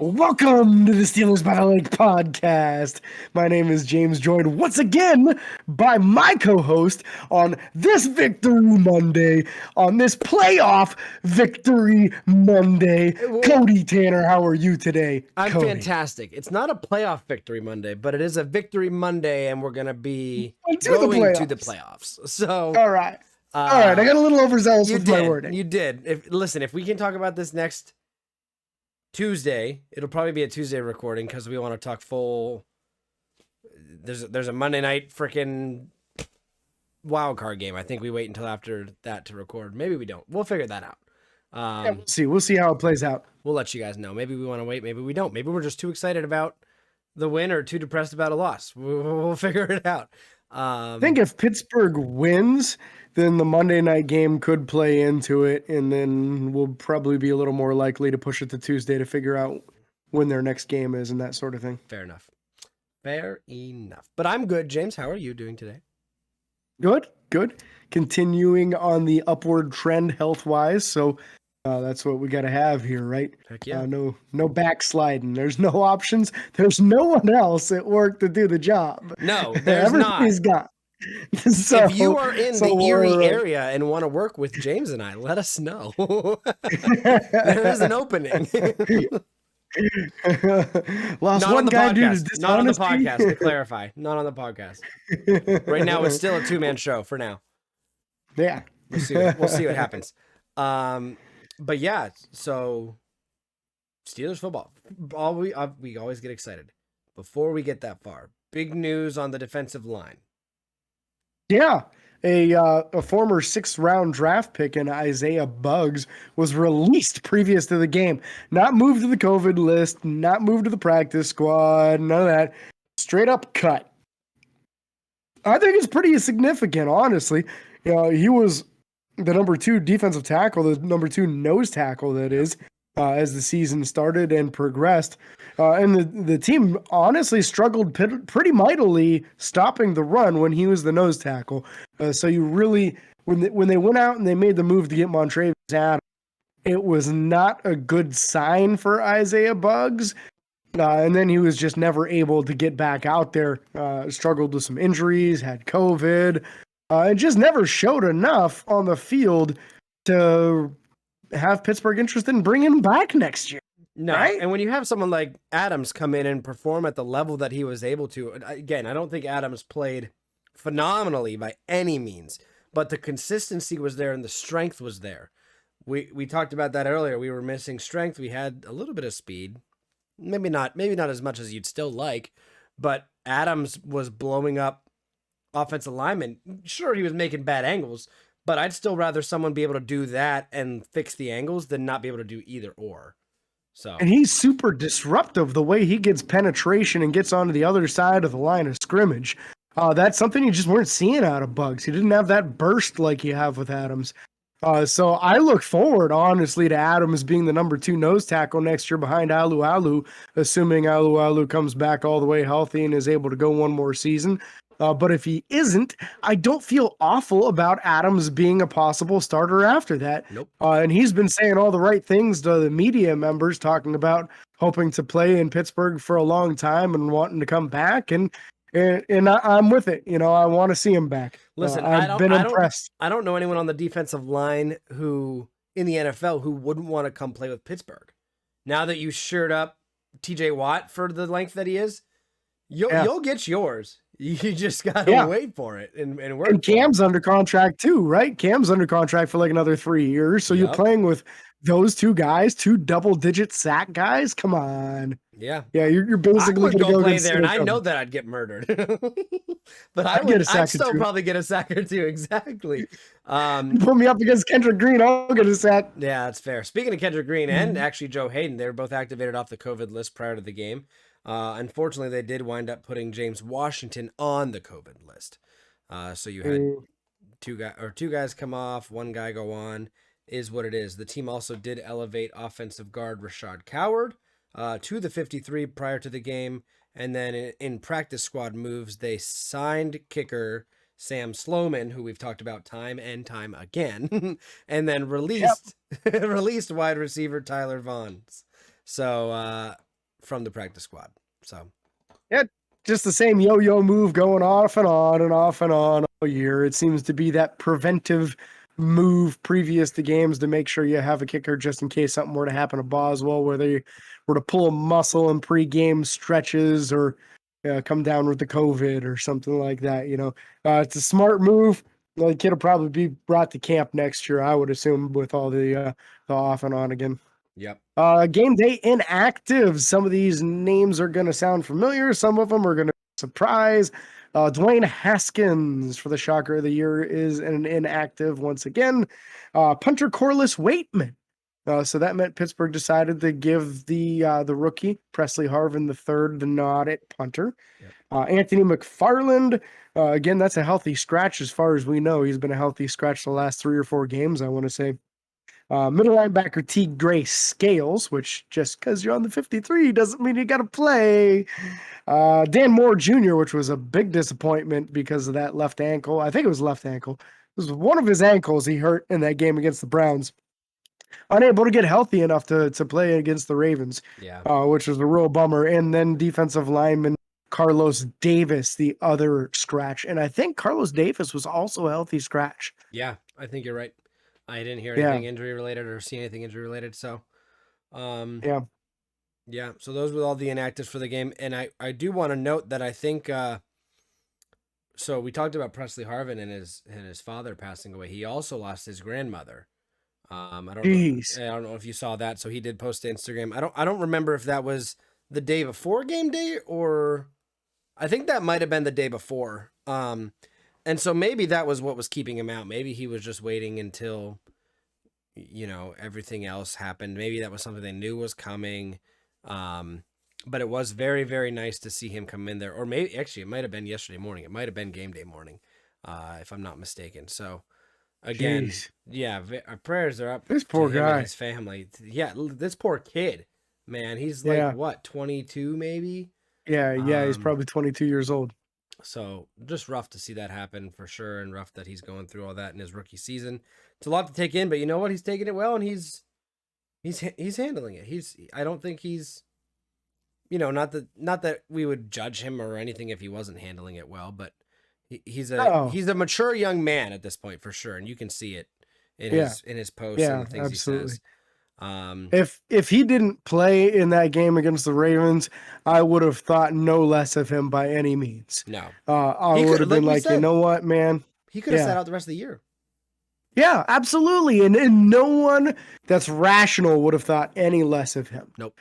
Welcome to the Steelers by the Lake podcast. My name is James, joined once again by my co-host on this Victory Monday, on this playoff Victory Monday. Cody Tanner, how are you today? I'm Cody? fantastic. It's not a playoff Victory Monday, but it is a Victory Monday, and we're going to be To the playoffs. So, all right. I got a little overzealous with my wording. You did. If we can talk about this next Tuesday, it'll probably be a Tuesday recording because we want to talk full. There's a Monday night freaking wild card game. I think we wait until after that to record. Maybe we don't. We'll figure that out. We'll see how it plays out. We'll let you guys know. Maybe we want to wait. Maybe we don't. Maybe we're just too excited about the win or too depressed about a loss. We'll figure it out. I think if Pittsburgh wins, then the Monday night game could play into it, and then we'll probably be a little more likely to push it to Tuesday to figure out when their next game is and that sort of thing. Fair enough. But I'm good. James, how are you doing today? Good. Continuing on the upward trend health-wise, so that's what we got to have here, right? Heck yeah. No backsliding. There's no options. There's no one else at work to do the job. No, there's Everybody's not. Gone. So, if you are in the Erie area and want to work with James and I, let us know. There is an opening. Lost one guy due to dishonesty. Not on the podcast, to clarify. Not on the podcast. Right now, it's still a two-man show for now. Yeah. We'll see what happens. But yeah, so Steelers football. We always get excited. Before we get that far, big news on the defensive line. Yeah, a former 6th-round draft pick in Isaiah Buggs was released previous to the game. Not moved to the COVID list, not moved to the practice squad, none of that. Straight up cut. I think it's pretty significant, honestly. He was the number 2 defensive tackle, the number 2 nose tackle, that is, as the season started and progressed. And the team honestly struggled pretty mightily stopping the run when he was the nose tackle. So you really, when they went out and they made the move to get Montravius Adams, it was not a good sign for Isaiah Buggs. And then he was just never able to get back out there. Struggled with some injuries, had COVID, and just never showed enough on the field to have Pittsburgh interested in bringing him back next year. No, right? And when you have someone like Adams come in and perform at the level that he was able to, again, I don't think Adams played phenomenally by any means, but the consistency was there and the strength was there. We talked about that earlier. We were missing strength. We had a little bit of speed, maybe not as much as you'd still like, but Adams was blowing up offensive linemen. Sure, he was making bad angles, but I'd still rather someone be able to do that and fix the angles than not be able to do either or. So. And he's super disruptive the way he gets penetration and gets onto the other side of the line of scrimmage. That's something you just weren't seeing out of Buggs. He didn't have that burst like you have with Adams. So I look forward, honestly, to Adams being the number 2 nose tackle next year behind Alu, assuming Alu comes back all the way healthy and is able to go one more season. But if he isn't, I don't feel awful about Adams being a possible starter after that. Nope. And he's been saying all the right things to the media members, talking about hoping to play in Pittsburgh for a long time and wanting to come back. And I'm with it. I want to see him back. Listen, I've been impressed. I don't know anyone on the defensive line who in the NFL who wouldn't want to come play with Pittsburgh. Now that you shirt up TJ Watt for the length that he is, you'll get yours. You just gotta wait for it and work. And Cam's under contract too, right? Cam's under contract for like another 3 years. So you're playing with those 2 guys, 2 double-digit sack guys. Come on. Yeah. You're basically going to go play there, and I know that I'd get murdered. But I'd still probably get a sack or 2. Exactly. Put me up against Kendrick Green, I'll get a sack. Yeah, that's fair. Speaking of Kendrick Green and actually Joe Hayden, they were both activated off the COVID list prior to the game. Unfortunately, they did wind up putting James Washington on the COVID list. So you had two guys come off, one guy go on, is what it is. The team also did elevate offensive guard Rashad Coward to the 53 prior to the game. And then in practice squad moves, they signed kicker Sam Sloman, who we've talked about time and time again, and then released wide receiver Tyler Vaughn. So from the practice squad. So Yeah, just the same yo-yo move going off and on and off and on all year. It seems to be that preventive move previous to games to make sure you have a kicker just in case something were to happen to Boswell, where they were to pull a muscle in pre-game stretches or come down with the COVID or something like that. It's a smart move. The kid will probably be brought to camp next year, I would assume, with all the off and on again. yep. Game day inactives. Some of these names are going to sound familiar. Some of them are going to surprise. Dwayne Haskins for the shocker of the year is an inactive once again. Punter Corliss Waitman. So that meant Pittsburgh decided to give the rookie Presley Harvin III the nod at punter. Yep. Anthony McFarland. Again, that's a healthy scratch as far as we know. He's been a healthy scratch the last 3 or 4 games, I want to say. Middle linebacker T. Gray Scales, which just because you're on the 53 doesn't mean you got to play. Dan Moore Jr., which was a big disappointment because of that left ankle. I think it was left ankle. It was one of his ankles he hurt in that game against the Browns. Unable to get healthy enough to play against the Ravens, which was a real bummer. And then defensive lineman Carlos Davis, the other scratch. And I think Carlos Davis was also a healthy scratch. Yeah, I think you're right. I didn't hear anything injury related or see anything injury related. So, yeah. So those were all the inactives for the game. And I do want to note that I think, so we talked about Presley Harvin and his father passing away. He also lost his grandmother. I don't know if you saw that. So he did post to Instagram. I don't remember if that was the day before game day or I think that might've been the day before. And so maybe that was what was keeping him out. Maybe he was just waiting until, everything else happened. Maybe that was something they knew was coming. But it was very, very nice to see him come in there. Or maybe, actually, it might have been yesterday morning. It might have been game day morning, if I'm not mistaken. So, again, our prayers are up this poor to him guy. and his family. Yeah, this poor kid, man. He's like, what, 22 maybe? Yeah, he's probably 22 years old. So just rough to see that happen for sure, and rough that he's going through all that in his rookie season. It's a lot to take in, but you know what? He's taking it well, and he's handling it. I don't think he's, not that we would judge him or anything if he wasn't handling it well, but he's a mature young man at this point for sure, and you can see it in his posts and the things absolutely. he says. If he didn't play in that game against the Ravens, I would have thought no less of him by any means. No, I would have been like, you know what, man? He could have sat out the rest of the year. Yeah, absolutely. And no one that's rational would have thought any less of him. Nope.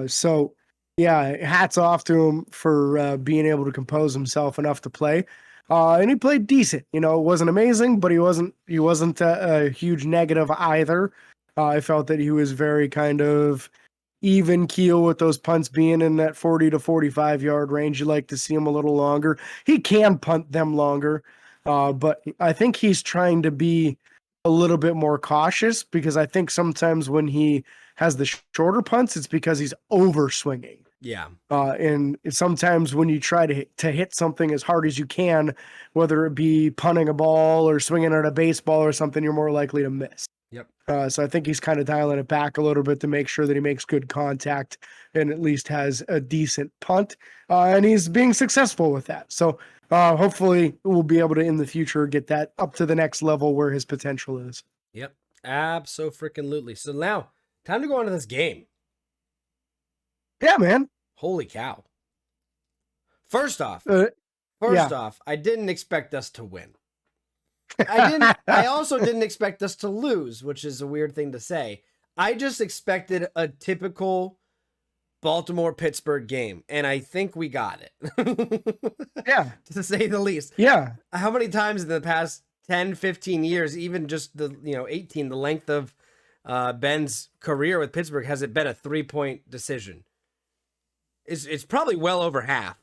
So yeah, hats off to him for being able to compose himself enough to play. And he played decent. It wasn't amazing, but he wasn't a huge negative either. I felt that he was very kind of even keel with those punts being in that 40 to 45 yard range. You like to see him a little longer. He can punt them longer, but I think he's trying to be a little bit more cautious because I think sometimes when he has the shorter punts, it's because he's over swinging. Yeah. And sometimes when you try to hit something as hard as you can, whether it be punting a ball or swinging at a baseball or something, you're more likely to miss. Yep. So I think he's kind of dialing it back a little bit to make sure that he makes good contact and at least has a decent punt. And he's being successful with that. So hopefully we'll be able to in the future get that up to the next level where his potential is. Yep. Abso-freaking-lutely. So now, time to go on to this game. Yeah, man. Holy cow. First off, I didn't expect us to win. I also didn't expect us to lose, which is a weird thing to say. I just expected a typical Baltimore-Pittsburgh game, and I think we got it. Yeah. To say the least. Yeah. How many times in the past 10, 15 years, even just 18, the length of Ben's career with Pittsburgh, has it been a 3-point decision? It's probably well over half.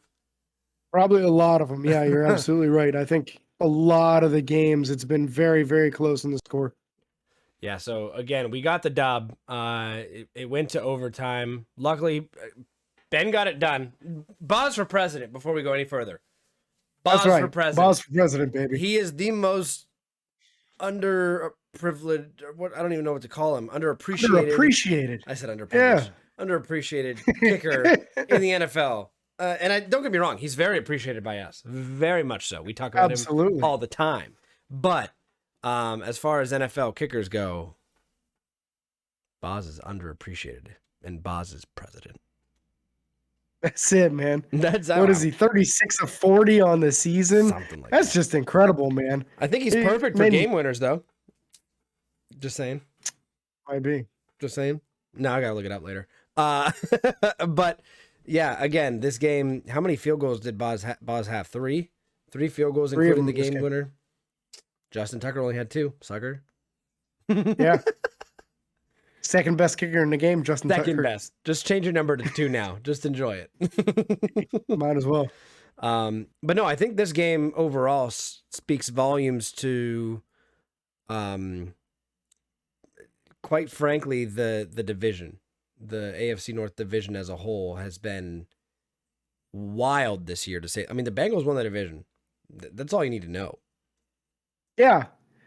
Probably a lot of them. Yeah, you're absolutely right. I think a lot of the games, it's been very, very close in the score. Yeah, so again, we got the dub. It went to overtime. Luckily, Ben got it done. Boz for president before we go any further. Boz for president. Boz for president, baby. He is the most underprivileged, I don't even know what to call him. Underappreciated. Underappreciated. I said underprivileged. Yeah. underappreciated kicker in the NFL. And don't get me wrong, he's very appreciated by us, very much so. We talk about him Absolutely. all the time. But as far as NFL kickers go, Boz is underappreciated, and Boz is president. That's it, man. That's what is he? 36 of 40 on the season. Something like That's that. just incredible, man. I think he's perfect for game winners, though. Just saying. Might be. Just saying. No, I gotta look it up later. But yeah, again, this game. How many field goals did Boz have? Three field goals, including the game winner. Justin Tucker only had 2. Sucker. Yeah. Second best kicker in the game, Justin Tucker. Second best. Just change your number to 2 now. Just enjoy it. Might as well. But no, I think this game overall speaks volumes to, quite frankly, the division. The AFC North division as a whole has been wild this year, to say. I mean, the Bengals won the division. That's all you need to know. Yeah.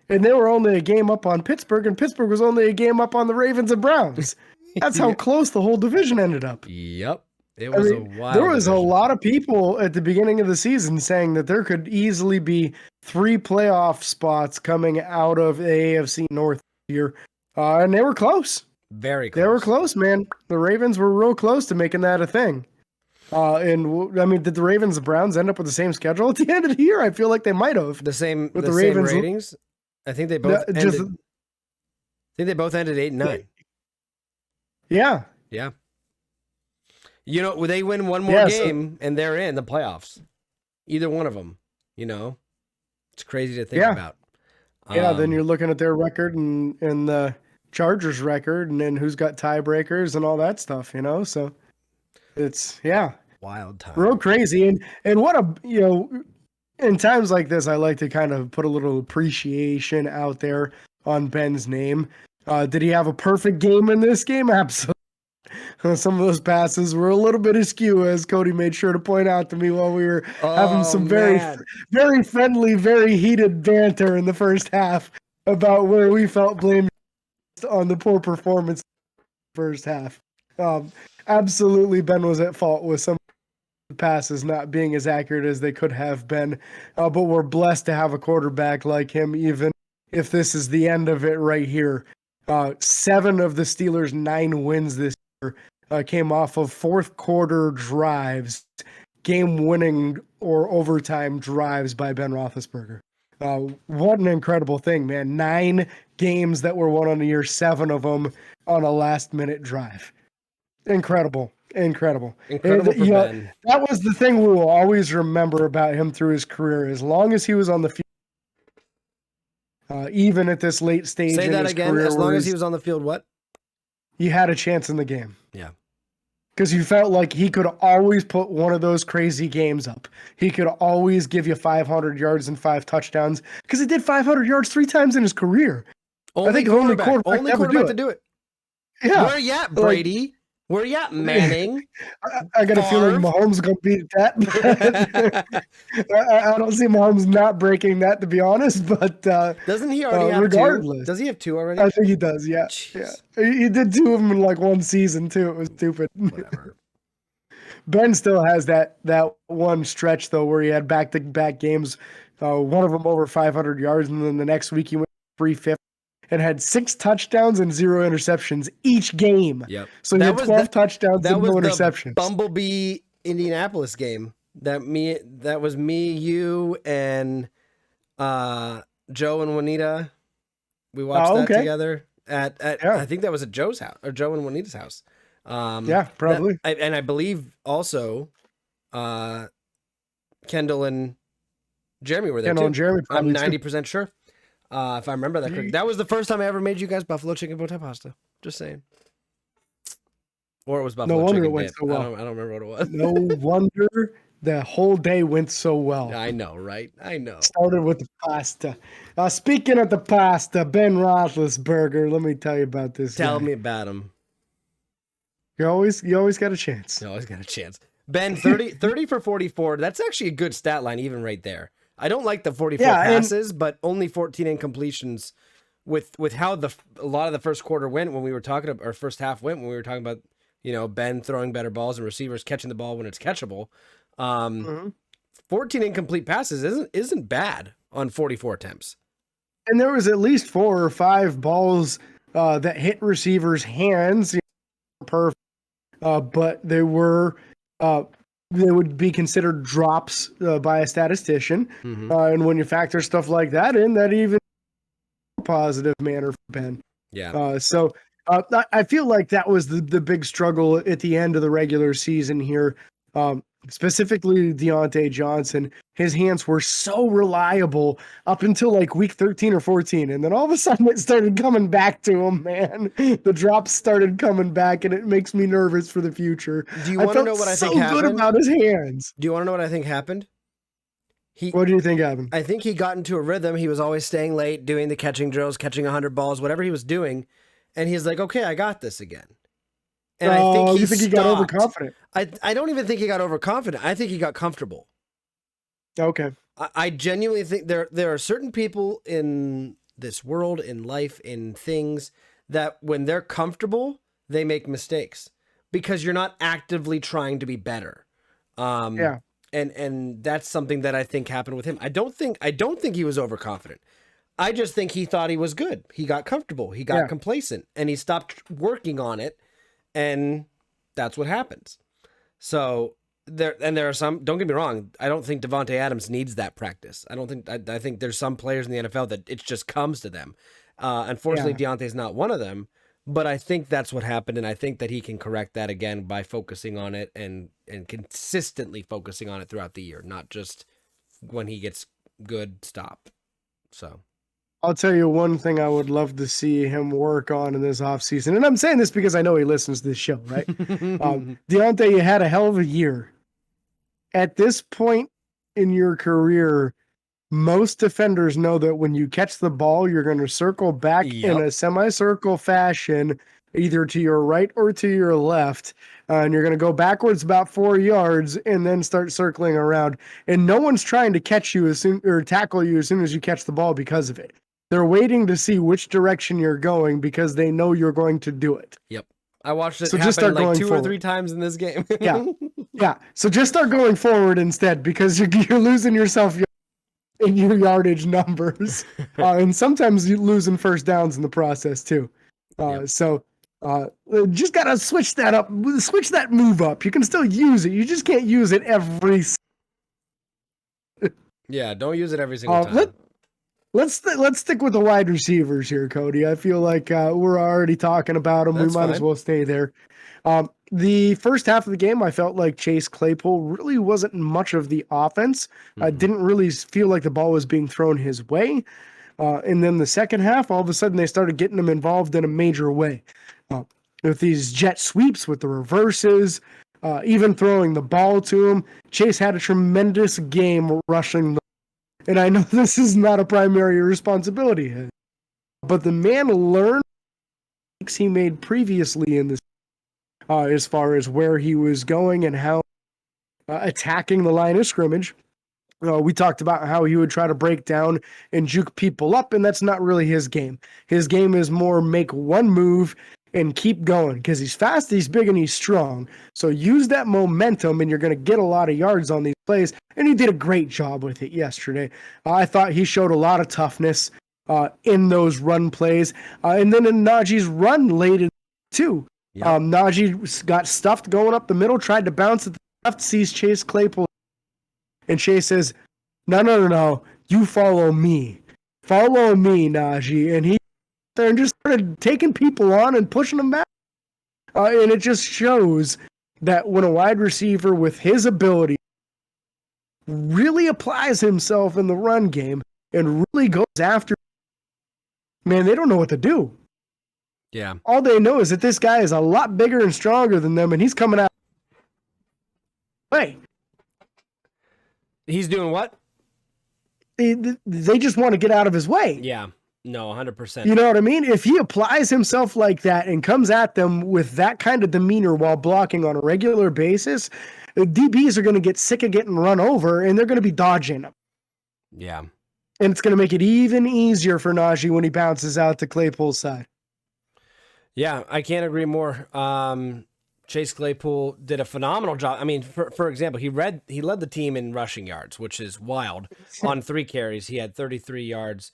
And they were only a game up on Pittsburgh, and Pittsburgh was only a game up on the Ravens and Browns. That's how close the whole division ended up. Yep. It was a wild There was division. a lot of people at the beginning of the season saying that there could easily be 3 playoff spots coming out of the AFC North here. And they were close. Very close. They were close, man. The Ravens were real close to making that a thing. And I mean, did the Ravens and Browns end up with the same schedule at the end of the year? I feel like they might have. The same with the the same Ravens ratings. I think they both ended. I think they both ended 8-9. Yeah. Yeah. You know, they win one more game and they're in the playoffs. Either one of them. You know, it's crazy to think about. Yeah. Then you're looking at their record and the Chargers record, and then who's got tiebreakers and all that stuff. You know, so it's wild time. Real crazy. And what in times like this, I like to kind of put a little appreciation out there on Ben's name. Did he have a perfect game in this game? Absolutely. Some of those passes were a little bit askew, as Cody made sure to point out to me while we were having some very friendly, very heated banter in the first half about where we felt blamed on the poor performance in the first half. Absolutely, Ben was at fault with some passes not being as accurate as they could have been, but we're blessed to have a quarterback like him, even if this is the end of it right here. 7 of the Steelers' 9 wins this year came off of fourth quarter drives, game-winning or overtime drives by Ben Roethlisberger. What an incredible thing, man. 9 games that were won on the year, 7 of them on a last-minute drive. Incredible for Ben. That was the thing we will always remember about him through his career. As long as he was on the field, even at this late stage Say in that his again. career, As long as he was on the field, what? He had a chance in the game. Yeah. Because you felt like he could always put one of those crazy games up. He could always give you 500 yards and 5 touchdowns. Because he did 500 yards 3 times in his career. I think only quarterback to do it. Yeah. Where you at, Brady? Where you at, Manning? I got a feeling Mahomes is going to beat that. I don't see Mahomes not breaking that, to be honest. But doesn't he already have regardless, 2? Does he have 2 already? I think he does, yeah. Jeez. Yeah. He did 2 of them in like one season, too. It was stupid. Whatever. Ben still has that one stretch, though, where he had back-to-back games. One of them over 500 yards, and then the next week he went 350. And had 6 touchdowns and 0 interceptions each game. Yep. So he had 12 touchdowns and no interceptions. Bumblebee Indianapolis game. That was me, you, and Joe and Juanita. We watched that together at I think that was at Joe's house or Joe and Juanita's house. Yeah, probably. And I believe also Kendall and Jeremy were there too. And Jeremy, I'm 90% sure. If I remember that correctly. That was the first time I ever made you guys buffalo chicken bow tie pasta. Just saying. Or it was buffalo chicken dip. Went so well. I don't remember what it was. No wonder the whole day went so well. I know, right? I know. Started with the pasta. Speaking of the pasta, Ben Roethlisberger, let me tell you about this Tell guy. me about him. You always got a chance. You always got a chance. Ben, 30 for 44. That's actually a good stat line even right there. I don't like the 44 passes, but only 14 incompletions with how a lot of the first quarter went when we were talking about, or first half went when we were talking about Ben throwing better balls and receivers catching the ball when it's catchable. Mhm. 14 incomplete passes isn't bad on 44 attempts. And there was at least 4 or 5 balls that hit receivers' hands, per but uh, they would be considered drops by a statistician. Mm-hmm. And when you factor stuff like that in, that even positive manner for Ben. Yeah. So I feel like that was the big struggle at the end of the regular season here. Specifically Deontay Johnson, his hands were so reliable up until like week 13 or 14. And then all of a sudden it started coming back to him, man. The drops started coming back and it makes me nervous for the future. Do you want to know what I think happened? Good about his hands. Do you want to know what I think happened? What do you think happened? I think he got into a rhythm. He was always staying late, doing the catching drills, catching 100 balls, whatever he was doing. And he's like, okay, I got this again. And I think he got overconfident? I don't even think he got overconfident. I think he got comfortable. Okay. I genuinely think there are certain people in this world, in life, in things, that when they're comfortable, they make mistakes because you're not actively trying to be better. Yeah. And that's something that I think happened with him. I don't think he was overconfident. I just think he thought he was good. He got comfortable. He got complacent, and he stopped working on it. And that's what happens. So there are some, don't get me wrong, I don't think Davante Adams needs that practice. I think there's some players in the NFL that it just comes to them. Unfortunately, Deontay's not one of them, but I think that's what happened. And I think that he can correct that again by focusing on it and consistently focusing on it throughout the year, not just when he gets good, stop. So I'll tell you one thing I would love to see him work on in this offseason. And I'm saying this because I know he listens to this show, right? Deontay, you had a hell of a year. At this point in your career, most defenders know that when you catch the ball, you're going to circle back in a semicircle fashion, either to your right or to your left. And you're going to go backwards about 4 yards and then start circling around. And no one's trying to catch you or tackle you as soon as you catch the ball because of it. They're waiting to see which direction you're going because they know you're going to do it. Yep. I watched it happen like 2 or 3 times in this game. Yeah. So just start going forward instead because you're losing yourself in your yardage numbers. And sometimes you're losing first downs in the process too. So just got to switch that up. Switch that move up. You can still use it. You just can't use it every. Yeah, don't use it every single time. Let's stick with the wide receivers here, Cody. I feel like we're already talking about them. We might as well stay there. The first half of the game, I felt like Chase Claypool really wasn't much of the offense. I didn't really feel like the ball was being thrown his way. And then the second half, all of a sudden, they started getting him involved in a major way. With these jet sweeps, with the reverses, even throwing the ball to him. Chase had a tremendous game rushing the. And I know this is not a primary responsibility, but the man learned mistakes he made previously in this, as far as where he was going and how attacking the line of scrimmage. We talked about how he would try to break down and juke people up, and that's not really his game. His game is more make one move and keep going because he's fast, he's big, and he's strong. So use that momentum, and you're going to get a lot of yards on these plays. And he did a great job with it yesterday. I thought he showed a lot of toughness in those run plays. And then in Najee's run late in too. Yep. Najee got stuffed going up the middle, tried to bounce at the left, sees Chase Claypool. And Chase says, no, you follow me. Follow me, Najee. And he there and just started taking people on and pushing them back. And it just shows that when a wide receiver with his ability really applies himself in the run game and really goes after, man, they don't know what to do. Yeah. All they know is that this guy is a lot bigger and stronger than them, and he's coming out. Hey. He's doing what? They just want to get out of his way. Yeah. No, 100%. You know what I mean? If he applies himself like that and comes at them with that kind of demeanor while blocking on a regular basis, the DBs are going to get sick of getting run over, and they're going to be dodging him. Yeah. And it's going to make it even easier for Najee when he bounces out to Claypool's side. Yeah, I can't agree more. Chase Claypool did a phenomenal job. I mean, for example, he led the team in rushing yards, which is wild. On 3 carries, he had 33 yards.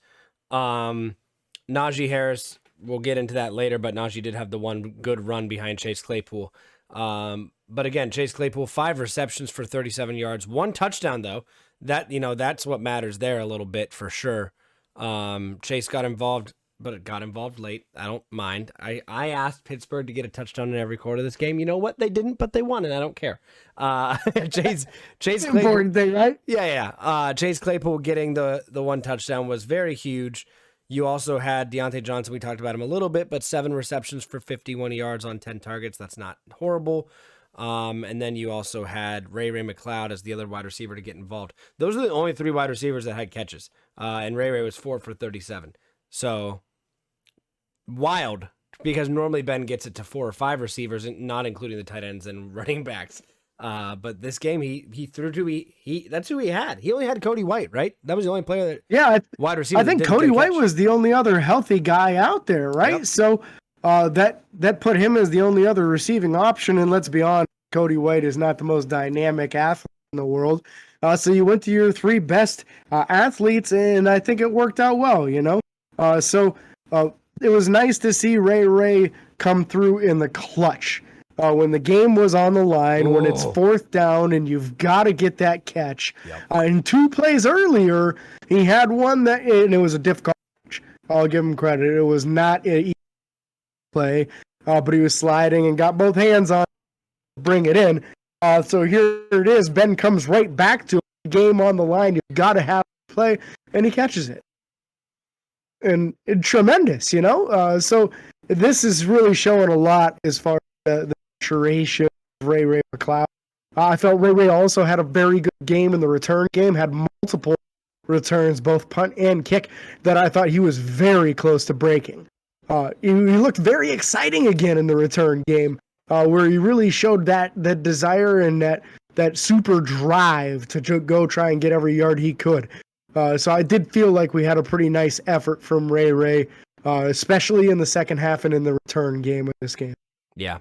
Najee Harris, we'll get into that later, but Najee did have the one good run behind Chase Claypool. But again, Chase Claypool, 5 receptions for 37 yards, 1 touchdown though. That's what matters there a little bit for sure. Chase got involved, but it got involved late. I don't mind. I asked Pittsburgh to get a touchdown in every quarter of this game. You know what? They didn't, but they won, and I don't care. Chase Claypool, important thing, right? Yeah. Chase Claypool getting the 1 touchdown was very huge. You also had Deontay Johnson. We talked about him a little bit, but 7 receptions for 51 yards on 10 targets. That's not horrible. And then you also had Ray McLeod as the other wide receiver to get involved. Those are the only 3 wide receivers that had catches. And Ray was 4 for 37. So wild, because normally Ben gets it to 4 or 5 receivers, and not including the tight ends and running backs. But this game he threw to that's who he had. He only had Cody White, right? That was the only player that wide receiver. I think Cody White was the only other healthy guy out there, right? Yep. So that put him as the only other receiving option. And let's be honest, Cody White is not the most dynamic athlete in the world. So you went to your 3 best athletes, and I think it worked out well, So it was nice to see Ray come through in the clutch. When the game was on the line, when it's 4th down and you've got to get that catch. Yep. And 2 plays earlier, he had one and it was a difficult catch. I'll give him credit. It was not an easy play, but he was sliding and got both hands on to bring it in. So here it is. Ben comes right back to the game on the line. You've got to have a play, and he catches it. And tremendous, So this is really showing a lot as far as the maturation of Ray McLeod. I felt Ray also had a very good game in the return game, had multiple returns, both punt and kick, that I thought he was very close to breaking. He looked very exciting again in the return game, where he really showed that desire and that super drive to go try and get every yard he could. So I did feel like we had a pretty nice effort from Ray, especially in the second half and in the return game of this game. Yeah.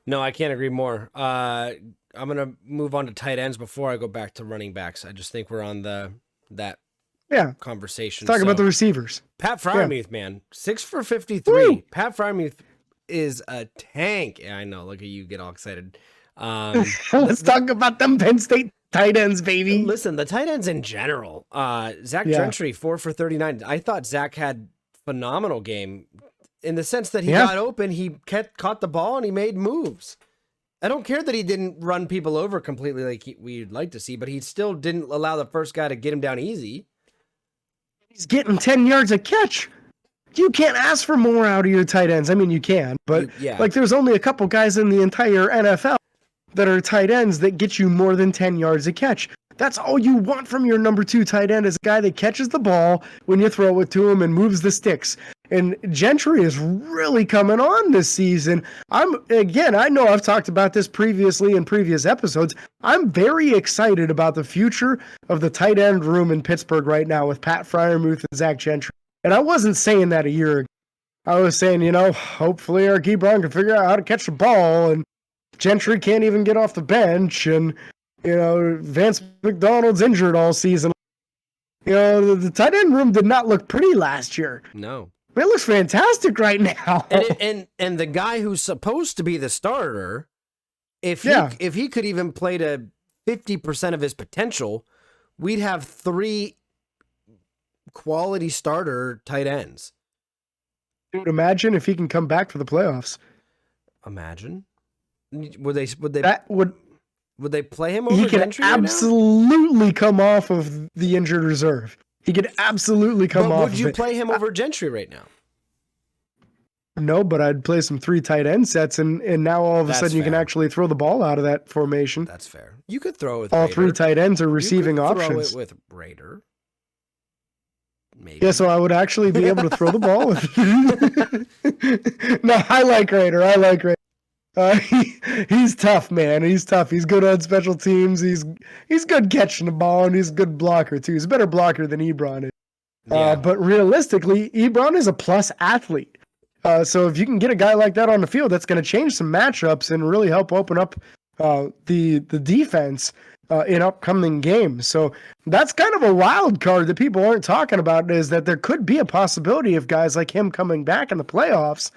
No, I can't agree more. I'm going to move on to tight ends before I go back to running backs. I just think we're on that conversation. Talk about the receivers. Pat Freiermuth, man. 6 for 53. Woo! Pat Freiermuth is a tank. Yeah, I know. Look at you get all excited. Let's talk about them Penn State tight ends, baby. Listen, the tight ends in general. Zach Gentry, 4 for 39. I thought Zach had phenomenal game in the sense that he got open, he caught the ball, and he made moves. I don't care that he didn't run people over completely like we'd like to see, but he still didn't allow the first guy to get him down easy. He's getting 10 yards a catch. You can't ask for more out of your tight ends. I mean, you can, but there's only a couple guys in the entire NFL that are tight ends that get you more than 10 yards a catch. That's all you want from your number 2 tight end, is a guy that catches the ball when you throw it to him and moves the sticks. And Gentry is really coming on this season. I know I've talked about this previously in previous episodes. I'm very excited about the future of the tight end room in Pittsburgh right now with Pat Freiermuth and Zach Gentry. And I wasn't saying that a year ago. I was saying, hopefully Eric Ebron can figure out how to catch the ball, and Gentry can't even get off the bench, and Vance McDonald's injured all season. The tight end room did not look pretty last year. No. It looks fantastic right now. And the guy who's supposed to be the starter, if he could even play to 50% of his potential, we'd have 3 quality starter tight ends. Dude, imagine if he can come back for the playoffs. Imagine. Would they play him over He could Gentry absolutely come off of the injured reserve. He could absolutely come off. Would you play him over Gentry right now? No, but I'd play some 3 tight end sets, and now all of a sudden you can actually throw the ball out of that formation. That's fair. You could throw it with all Raider. 3 tight ends are receiving options. Throw it with Raider. Maybe. Yeah, so I would actually be able to throw the ball with. No, I like Raider. He's tough, man. He's tough. He's good on special teams. He's good catching the ball, and he's a good blocker too. He's a better blocker than Ebron is. But realistically, Ebron is a plus athlete. So if you can get a guy like that on the field, that's going to change some matchups and really help open up the defense in upcoming games. So that's kind of a wild card that people aren't talking about, is that there could be a possibility of guys like him coming back in the playoffs.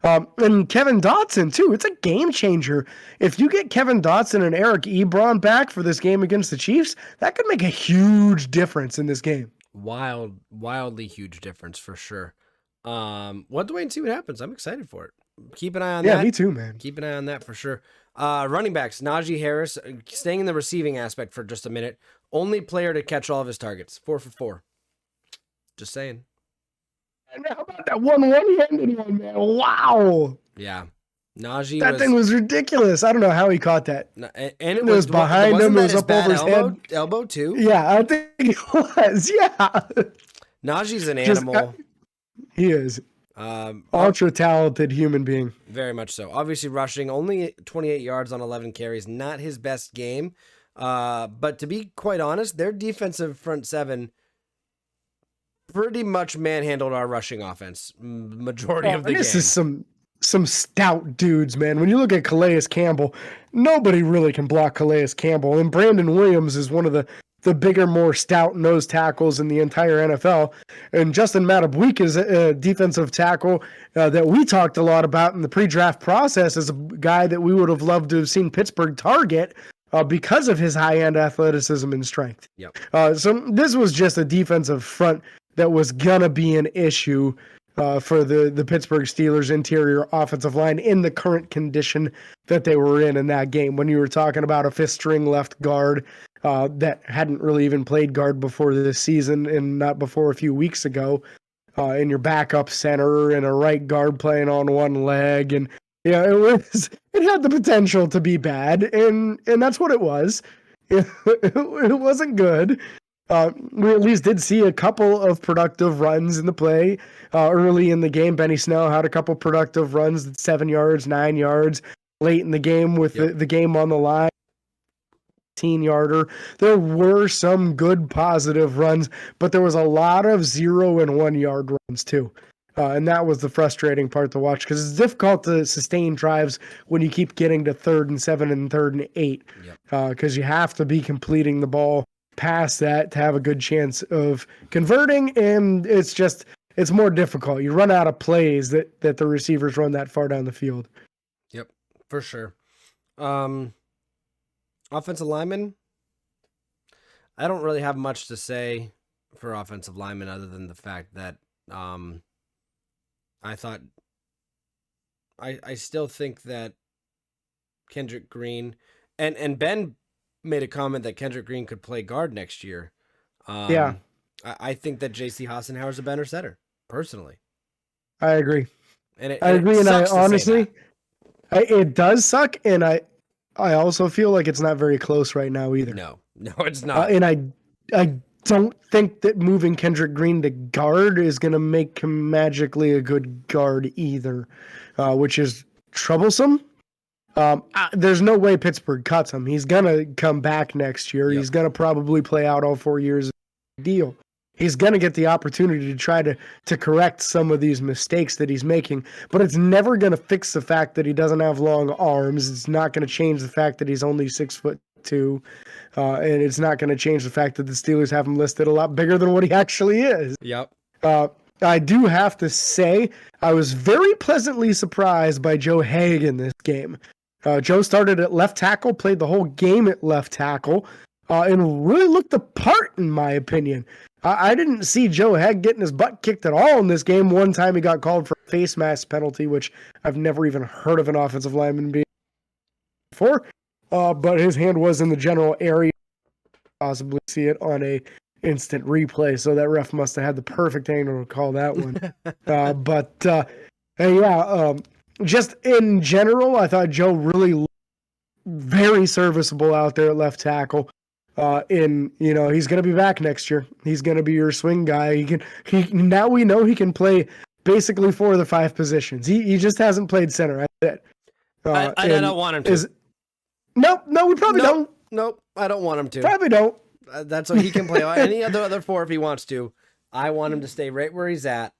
And Kevin Dotson, too. It's a game changer. If you get Kevin Dotson and Eric Ebron back for this game against the Chiefs, that could make a huge difference in this game. Wildly huge difference for sure. We'll have to wait and see what happens. I'm excited for it. Keep an eye on that. Yeah, me too, man. Keep an eye on that for sure. Running backs, Najee Harris, staying in the receiving aspect for just a minute. Only player to catch all of his targets. 4 for 4. Just saying. And how about that one-handed one, man? Wow. Yeah. Najee that thing was ridiculous. I don't know how he caught that. And it was behind him. It was up over his head. Elbow too? Yeah, I think it was. Yeah. Najee's an animal. He is. Ultra talented human being. Very much so. Obviously rushing, only 28 yards on 11 carries. Not his best game. But to be quite honest, their defensive front seven pretty much manhandled our rushing offense majority of the game. This is some stout dudes, man. When you look at Calais Campbell, nobody really can block Calais Campbell. And Brandon Williams is one of the bigger, more stout nose tackles in the entire NFL. And Justin Matabweek is a defensive tackle that we talked a lot about in the pre-draft process as a guy that we would have loved to have seen Pittsburgh target because of his high-end athleticism and strength. Yep. So this was just a defensive front that was going to be an issue for the Pittsburgh Steelers interior offensive line in the current condition that they were in that game. When you were talking about a fifth-string left guard that hadn't really even played guard before this season and not before a few weeks ago, and your backup center and a right guard playing on one leg, and yeah, it had the potential to be bad, and that's what it was. It wasn't good. We at least did see a couple of productive runs in the play early in the game. Benny Snell had a couple productive runs, 7 yards, 9 yards late in the game with the game on the line. 18-yarder. There were some good positive runs, but there was a lot of 0 and 1 yard runs too. And that was the frustrating part to watch because it's difficult to sustain drives when you keep getting to 3rd and 7 and 3rd and 8 because you have to be completing the ball past that to have a good chance of converting, and it's more difficult. You run out of plays that the receivers run that far down the field. Yep, for sure. Offensive linemen, I don't really have much to say for offensive linemen other than the fact that I still think that Kendrick Green and Ben made a comment that Kendrick Green could play guard next year. I think that J.C. Hassenauer's a better setter, personally. I agree. I agree, and I honestly, it does suck, and I also feel like it's not very close right now either. No, it's not. And I don't think that moving Kendrick Green to guard is going to make him magically a good guard either, which is troublesome. There's no way Pittsburgh cuts him. He's going to come back next year. Yep. He's going to probably play out all 4 years of the deal. He's going to get the opportunity to try to correct some of these mistakes that he's making, but it's never going to fix the fact that he doesn't have long arms. It's not going to change the fact that he's only 6'2", and it's not going to change the fact that the Steelers have him listed a lot bigger than what he actually is. Yep. I do have to say I was very pleasantly surprised by Joe Haeg in this game. Joe started at left tackle, played the whole game at left tackle, and really looked the part, in my opinion. I didn't see Joe Haeg getting his butt kicked at all in this game. One time he got called for a face mask penalty, which I've never even heard of an offensive lineman being before. But his hand was in the general area. Possibly see it on a instant replay, so that ref must have had the perfect angle to call that one. Just in general, I thought Joe really looked very serviceable out there at left tackle. He's going to be back next year. He's going to be your swing guy. Now we know he can play basically 4 of the 5 positions. He just hasn't played center. That's it. I don't want him to. No, we probably don't. Nope, I don't want him to. Probably don't. That's what he can play any other 4 if he wants to. I want him to stay right where he's at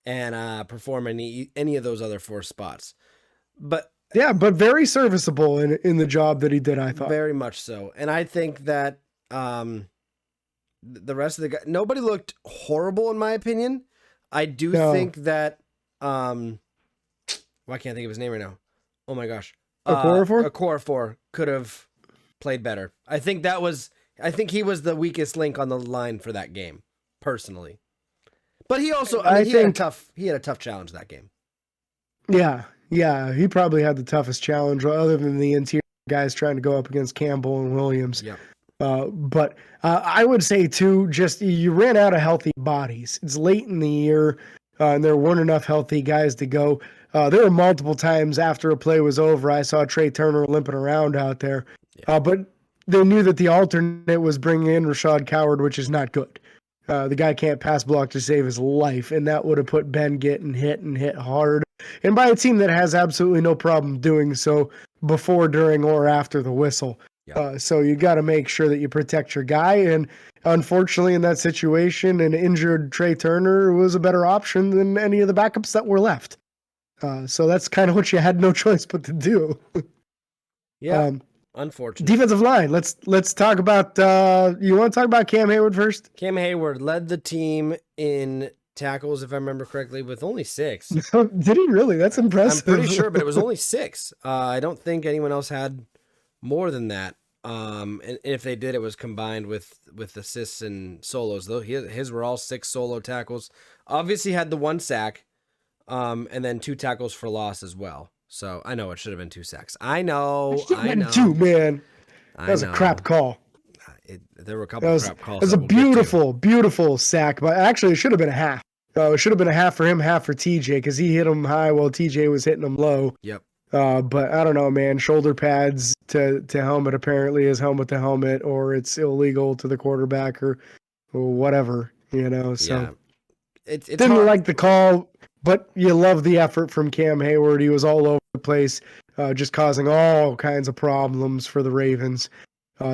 and perform any of those other 4 spots. But Yeah, but very serviceable in the job that he did, I thought. very much so. And I think that the rest of the guys, nobody looked horrible in my opinion. I do think that why can't I think of his name right now? Oh my gosh. Okorafor could have played better. I think he was the weakest link on the line for that game, personally. But he also, he had a tough challenge that game. Yeah, he probably had the toughest challenge other than the interior guys trying to go up against Campbell and Williams. Yeah. But I would say too, just you ran out of healthy bodies. It's late in the year, and there weren't enough healthy guys to go. There were multiple times after a play was over, I saw Trey Turner limping around out there. Yeah. But they knew that the alternate was bringing in Rashad Coward, which is not good. The guy can't pass block to save his life, and that would have put Ben getting hit and hit hard. And by a team that has absolutely no problem doing so before, during, or after the whistle. Yeah. So you got to make sure that you protect your guy. And unfortunately, in that situation, an injured Trey Turner was a better option than any of the backups that were left. So that's kind of what you had no choice but to do. Yeah, unfortunate. Defensive line. Let's talk about. You want to talk about Cam Hayward first? Cam Hayward led the team in tackles, if I remember correctly, with only 6. Did he really? That's impressive. I'm pretty sure, but it was only 6. I don't think anyone else had more than that. And if they did, it was combined with assists and solos. Though his were all 6 solo tackles. Obviously, had the 1 sack. And then 2 tackles for loss as well. So I know it should have been 2 sacks. I know. 2, man. That was a crap call. There were a couple of crap calls. It was a beautiful sack, but actually it should have been a half. It should have been a half for him, half for TJ, because he hit him high while TJ was hitting him low. Yep. But I don't know, man. Shoulder pads to helmet apparently is helmet to helmet, or it's illegal to the quarterback or whatever, So yeah. It's didn't hard. like the call. But you love the effort from Cam Hayward. He was all over the place, just causing all kinds of problems for the Ravens,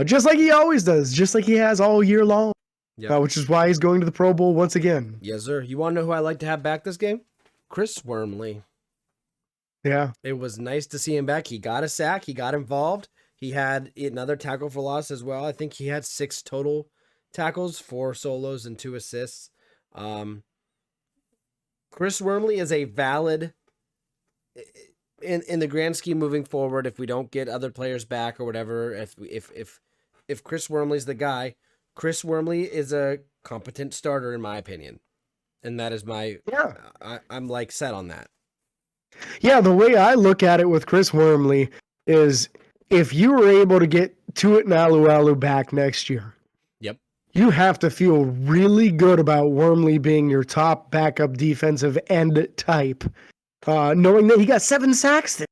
just like he always does, just like he has all year long, which is why he's going to the Pro Bowl once again. Yes, sir. You want to know who I like to have back this game? Chris Wormley. Yeah. It was nice to see him back. He got a sack. He got involved. He had another tackle for loss as well. I think he had 6 total tackles, 4 solos and 2 assists. Chris Wormley is a valid in the grand scheme moving forward. If we don't get other players back or whatever, if Chris Wormley's the guy, Chris Wormley is a competent starter in my opinion, and that is my I'm like set on that. Yeah, the way I look at it with Chris Wormley is if you were able to get Tuitt and Alualu back next year. You have to feel really good about Wormley being your top backup defensive end type, knowing that he got 7 sacks there.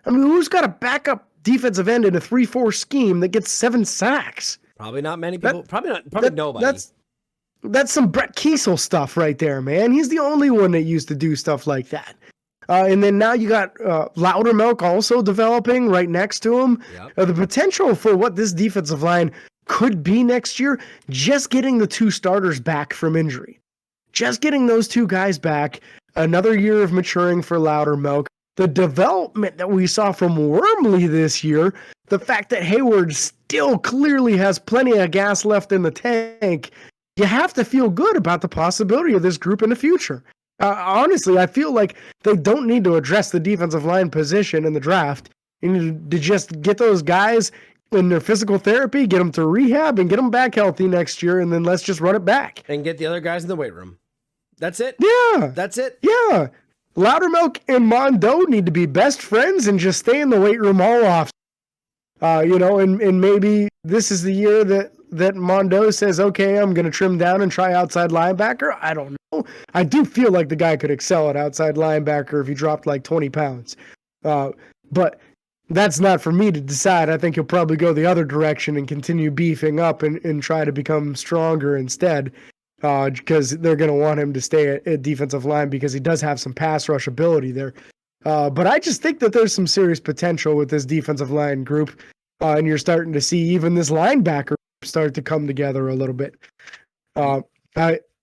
I mean, who's got a backup defensive end in a 3-4 scheme that gets 7 sacks? Probably not many people. Probably nobody. That's some Brett Kiesel stuff right there, man. He's the only one that used to do stuff like that. And then now you got Loudermilk also developing right next to him. Yep. The potential for what this defensive line could be next year, just getting the 2 starters back from injury. Just getting those 2 guys back, another year of maturing for Loudermilk. The development that we saw from Wormley this year, the fact that Hayward still clearly has plenty of gas left in the tank, you have to feel good about the possibility of this group in the future. Honestly, I feel like they don't need to address the defensive line position in the draft. You need to just get those guys in their physical therapy, get them to rehab, and get them back healthy next year, and then let's just run it back. And get the other guys in the weight room. That's it. Yeah. That's it. Yeah. Loudermilk and Mondo need to be best friends and just stay in the weight room all off. And maybe this is the year that Mondo says, okay, I'm going to trim down and try outside linebacker. I don't know. I do feel like the guy could excel at outside linebacker if he dropped like 20 pounds. But that's not for me to decide. I think he'll probably go the other direction and continue beefing up and try to become stronger instead, because they're going to want him to stay at defensive line because he does have some pass rush ability there. But I just think that there's some serious potential with this defensive line group, and you're starting to see even this linebacker start to come together a little bit.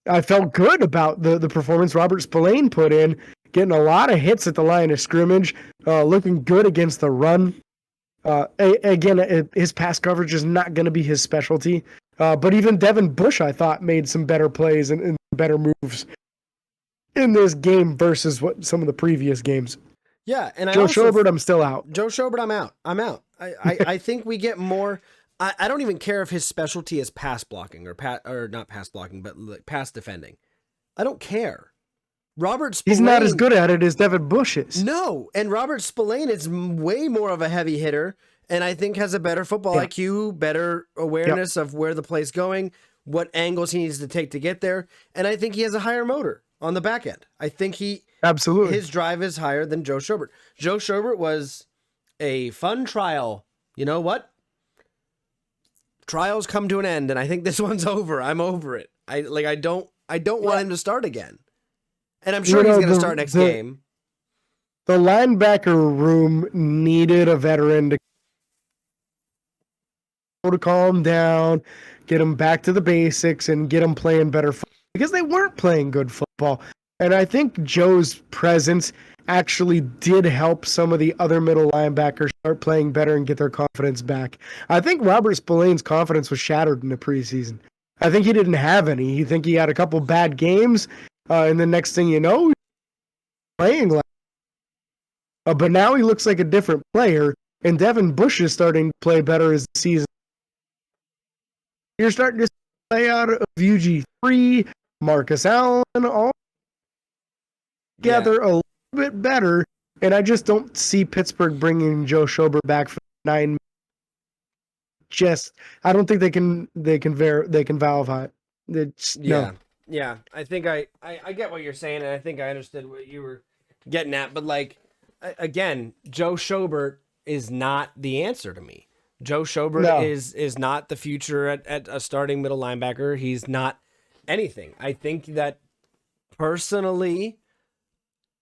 I felt good about the performance Robert Spillane put in, getting a lot of hits at the line of scrimmage, looking good against the run. Again, his pass coverage is not going to be his specialty. But even Devin Bush, I thought, made some better plays and better moves in this game versus what some of the previous games. Yeah, and Joe Schobert, I'm still out. Joe Schobert, I'm out. I think we get more. I don't even care if his specialty is pass blocking or not pass blocking, but like pass defending. I don't care. Robert Spillane, he's not as good at it as Devin Bush is. No, and Robert Spillane is way more of a heavy hitter, and I think has a better football IQ, better awareness of where the play's going, what angles he needs to take to get there, and I think he has a higher motor on the back end. I think absolutely his drive is higher than Joe Schobert. Joe Schobert was a fun trial. You know what? Trials come to an end, and I think this one's over. I'm over it. I don't want him to start again. And I'm sure he's going to start next game. The linebacker room needed a veteran to calm down, get him back to the basics, and get him playing better football because they weren't playing good football. And I think Joe's presence actually did help some of the other middle linebackers start playing better and get their confidence back. I think Robert Spillane's confidence was shattered in the preseason. I think he didn't have any. You think he had a couple bad games, and the next thing you know, he's playing like. But now he looks like a different player, and Devin Bush is starting to play better as the season. You're starting to play out of UG3, Marcus Allen, all together a little bit better, and I just don't see Pittsburgh bringing Joe Schobert back for 9 minutes. I don't think they can valve it. No. Yeah. I think I get what you're saying, and I think I understood what you were getting at. But like, again, Joe Schobert is not the answer to me. Joe Schobert is not the future at a starting middle linebacker. He's not anything. I think that personally,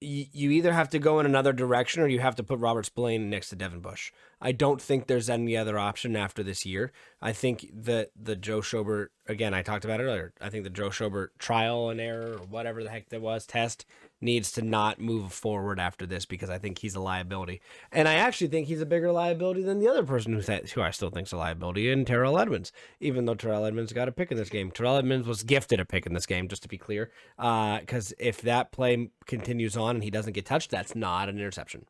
you either have to go in another direction or you have to put Robert Spillane next to Devin Bush. I don't think there's any other option after this year. I think that the Joe Schobert, again, I talked about it earlier, I think the Joe Schobert trial and error or whatever the heck that was, test, needs to not move forward after this because I think he's a liability. And I actually think he's a bigger liability than the other person who I still think's a liability, in Terrell Edmonds, even though Terrell Edmonds got a pick in this game. Terrell Edmonds was gifted a pick in this game, just to be clear, because if that play continues on and he doesn't get touched, that's not an interception.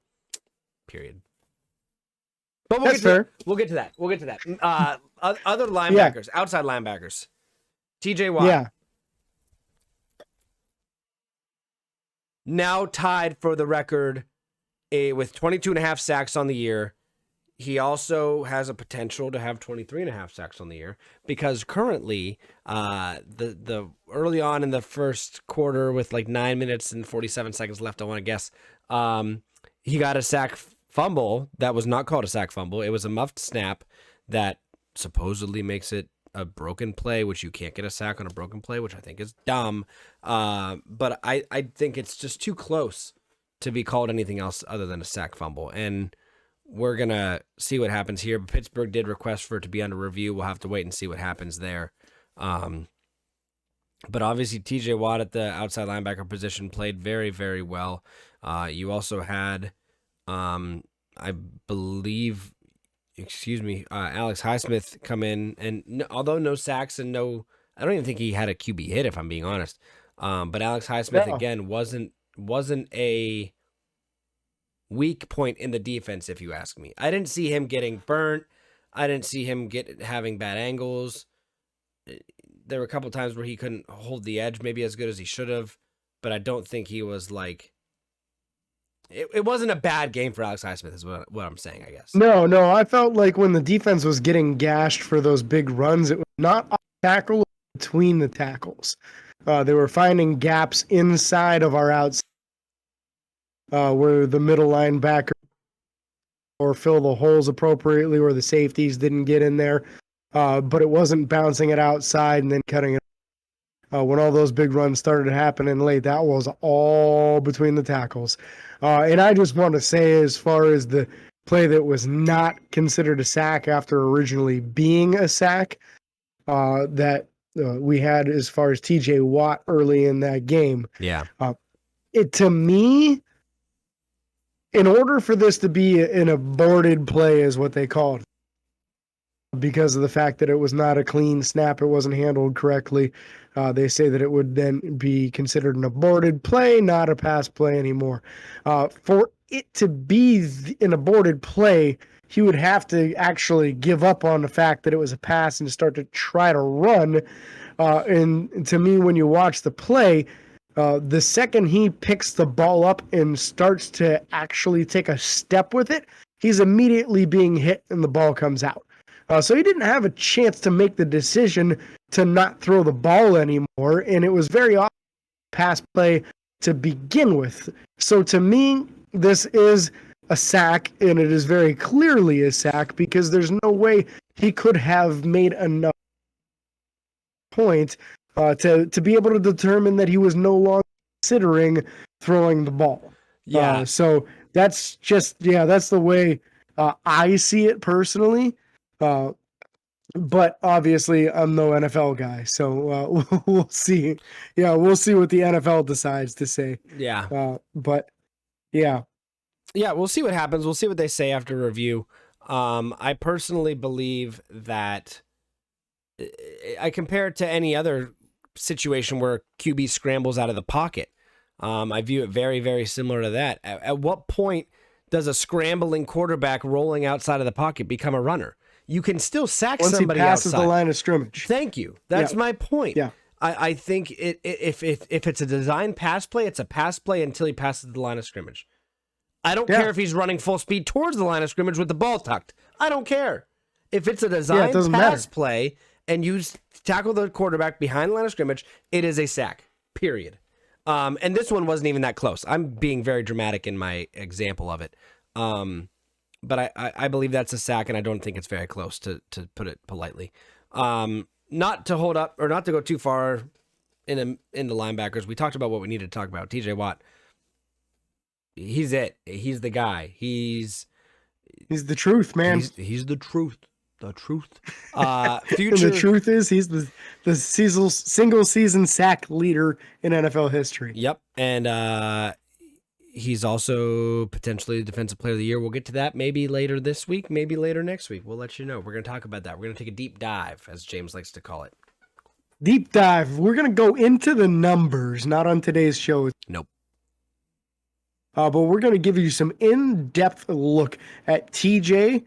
Period. But we'll get to that. Other linebackers, outside linebackers. TJ Watt. Yeah. Now tied for the record with 22.5 sacks on the year. He also has a potential to have 23.5 sacks on the year because currently, the early on in the first quarter with like 9 minutes and 47 seconds left, I want to guess, he got a sack fumble that was not called a sack fumble. It was a muffed snap that supposedly makes it a broken play, which you can't get a sack on a broken play, which I think is dumb. But I think it's just too close to be called anything else other than a sack fumble. And we're going to see what happens here. But Pittsburgh did request for it to be under review. We'll have to wait and see what happens there. But obviously TJ Watt at the outside linebacker position played very, very well. You also had, I believe, Alex Highsmith come in, and although no sacks and I don't even think he had a QB hit, if I'm being honest. But Alex Highsmith again wasn't a weak point in the defense, if you ask me. I didn't see him getting burnt. I didn't see him having bad angles. There were a couple times where he couldn't hold the edge, maybe as good as he should have, but I don't think he was like. It wasn't a bad game for Alex Highsmith, is what I'm saying, I guess. No, I felt like when the defense was getting gashed for those big runs, it was not off tackle, between the tackles. They were finding gaps inside of our outside where the middle linebacker or fill the holes appropriately where the safeties didn't get in there. But it wasn't bouncing it outside and then cutting it. When all those big runs started happening late, that was all between the tackles. And I just want to say, as far as the play that was not considered a sack after originally being a sack, that we had as far as TJ Watt early in that game. Yeah. To me, in order for this to be an aborted play, is what they called, because of the fact that it was not a clean snap, it wasn't handled correctly. They say that it would then be considered an aborted play, not a pass play anymore. For it to be an aborted play, he would have to actually give up on the fact that it was a pass and start to try to run. And to me, when you watch the play, the second he picks the ball up and starts to actually take a step with it, he's immediately being hit and the ball comes out. So he didn't have a chance to make the decision to not throw the ball anymore, and it was very often pass play to begin with. So to me, this is a sack, and it is very clearly a sack because there's no way he could have made enough point to be able to determine that he was no longer considering throwing the ball. Yeah. So that's just, that's the way I see it personally. But obviously, I'm no NFL guy, so we'll see. Yeah, we'll see what the NFL decides to say. Yeah. But yeah, we'll see what happens. We'll see what they say after review. I personally believe that I compare it to any other situation where QB scrambles out of the pocket. I view it very, very similar to that. At what point does a scrambling quarterback rolling outside of the pocket become a runner? You can still sack once somebody he passes outside. the line of scrimmage. Thank you. That's my point. Yeah. I think if it's a design pass play, it's a pass play until he passes the line of scrimmage. I don't care if he's running full speed towards the line of scrimmage with the ball tucked. I don't care. If it's a design pass play and you tackle the quarterback behind the line of scrimmage, it is a sack, period. And this one wasn't even that close. I'm being very dramatic in my example of it. But I believe that's a sack, and I don't think it's very close, to put it politely. Not to hold up or not to go too far in the linebackers. We talked about what we needed to talk about. TJ Watt. He's it. He's the guy. He's the truth, man. He's the truth. The truth. Future. And the truth is, he's the single season sack leader in NFL history. Yep, and he's also potentially Defensive Player of the Year. We'll get to that maybe later this week, maybe later next week. We'll let you know. We're going to talk about that. We're going to take a deep dive, as James likes to call it. Deep dive. We're going to go into the numbers, not on today's show. Nope. But we're going to give you some in-depth look at TJ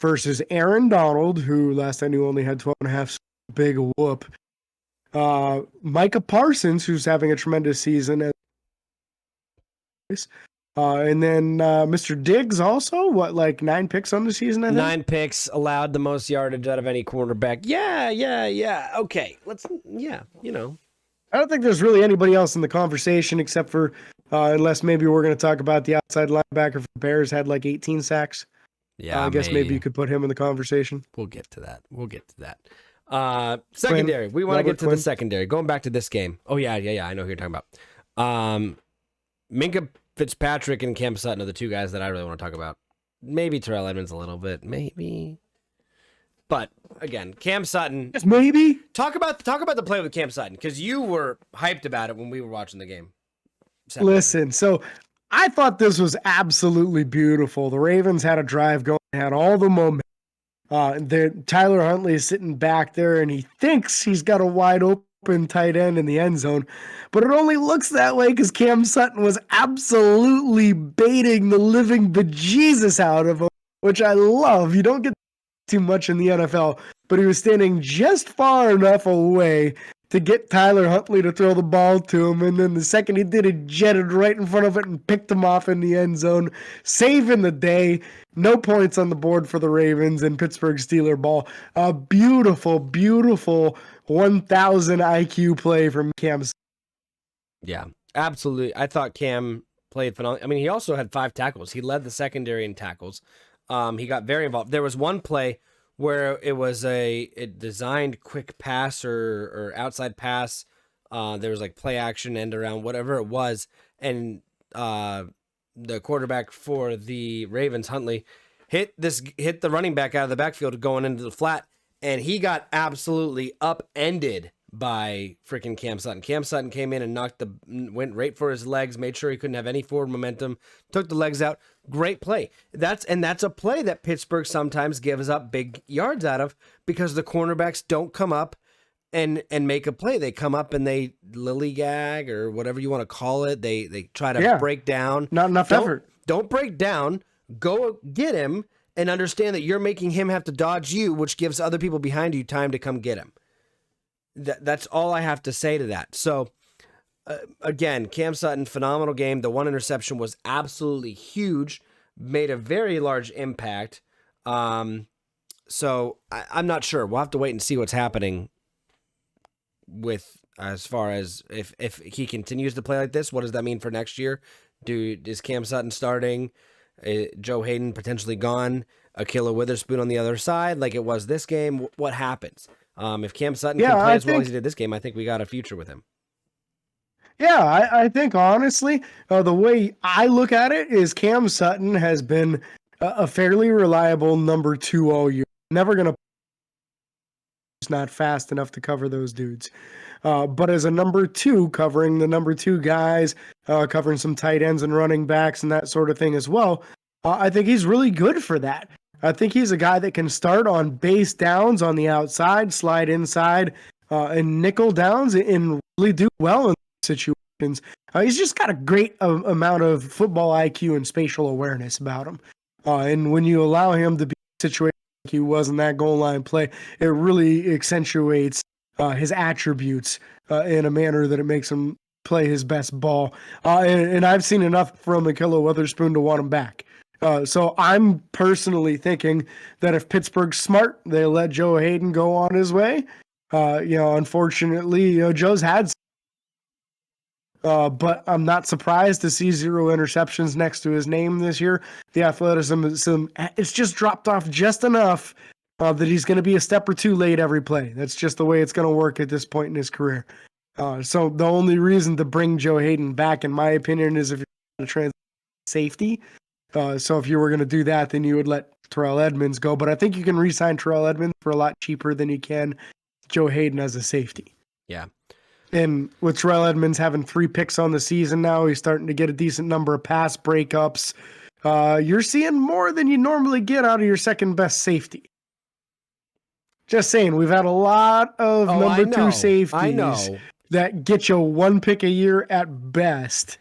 versus Aaron Donald, who last I knew only had 12.5. Big whoop. Micah Parsons, who's having a tremendous season. And then Mr. Diggs also, 9 picks on the season, I think? 9 picks, allowed the most yardage out of any quarterback. Yeah. Okay. I don't think there's really anybody else in the conversation except for, unless maybe we're going to talk about the outside linebacker for the Bears had 18 sacks. Yeah, I guess maybe you could put him in the conversation. We'll get to that. Secondary. We want to get to the secondary. Going back to this game. Oh, yeah. I know who you're talking about. Minka Fitzpatrick and Cam Sutton are the two guys that I really want to talk about. Maybe Terrell Edmonds a little bit. Maybe. But, again, Cam Sutton. Just maybe? Talk about the play with Cam Sutton, because you were hyped about it when we were watching the game. Listen, so I thought this was absolutely beautiful. The Ravens had a drive going, had all the momentum. Tyler Huntley is sitting back there, and he thinks he's got a wide open tight end in the end zone, but it only looks that way because Cam Sutton was absolutely baiting the living bejesus out of him, which I love. You don't get too much in the NFL, but he was standing just far enough away to get Tyler Huntley to throw the ball to him, and then the second he did, it jetted right in front of it and picked him off in the end zone, saving the day. No points on the board for the Ravens and Pittsburgh Steeler ball. A beautiful, beautiful 1,000 IQ play from Cam. Yeah, absolutely. I thought Cam played phenomenal. I mean, he also had 5 tackles. He led the secondary in tackles. He got very involved. There was one play where it was a designed quick pass or outside pass. There was play action, end around, whatever it was. And the quarterback for the Ravens, Huntley, hit the running back out of the backfield going into the flat. and he got absolutely upended by freaking Cam Sutton. Cam Sutton came in and went right for his legs, made sure he couldn't have any forward momentum, took the legs out. Great play. That's a play that Pittsburgh sometimes gives up big yards out of because the cornerbacks don't come up and make a play. They come up and they lillygag or whatever you want to call it. They try to break down. Not enough effort. Don't break down. Go get him and understand that you're making him have to dodge you, which gives other people behind you time to come get him. That's all I have to say to that. So, again, Cam Sutton, phenomenal game. The one interception was absolutely huge, made a very large impact. So I'm not sure. We'll have to wait and see what's happening with as far as if he continues to play like this. What does that mean for next year? Is Cam Sutton starting? Joe Hayden potentially gone? Akilla Witherspoon on the other side like it was this game? What happens? If Cam Sutton can play as well as he did this game, I think we got a future with him. Yeah, I think honestly, the way I look at it is Cam Sutton has been a fairly reliable number 2 all year. Never going to not fast enough to cover those dudes. But as a number 2, covering the number 2 guys, covering some tight ends and running backs and that sort of thing as well, I think he's really good for that. I think he's a guy that can start on base downs on the outside, slide inside, and nickel downs and really do well in situations. He's just got a great amount of football IQ and spatial awareness about him. And when you allow him to be situated like he was in that goal line play, it really accentuates his attributes in a manner that it makes him play his best ball. And I've seen enough from Akilla Witherspoon to want him back. So I'm personally thinking that if Pittsburgh's smart, they let Joe Hayden go on his way. Unfortunately, Joe's had but I'm not surprised to see 0 interceptions next to his name this year. The athleticism, it's just dropped off just enough that he's going to be a step or 2 late every play. That's just the way it's going to work at this point in his career. So the only reason to bring Joe Hayden back, in my opinion, is if you're going to transition safety. So if you were going to do that, then you would let Terrell Edmonds go. But I think you can re-sign Terrell Edmonds for a lot cheaper than you can Joe Hayden as a safety. Yeah. And with Terrell Edmonds having 3 picks on the season now, he's starting to get a decent number of pass breakups. You're seeing more than you normally get out of your second best safety. Just saying, we've had a lot of number 2 safeties that get you 1 pick a year at best.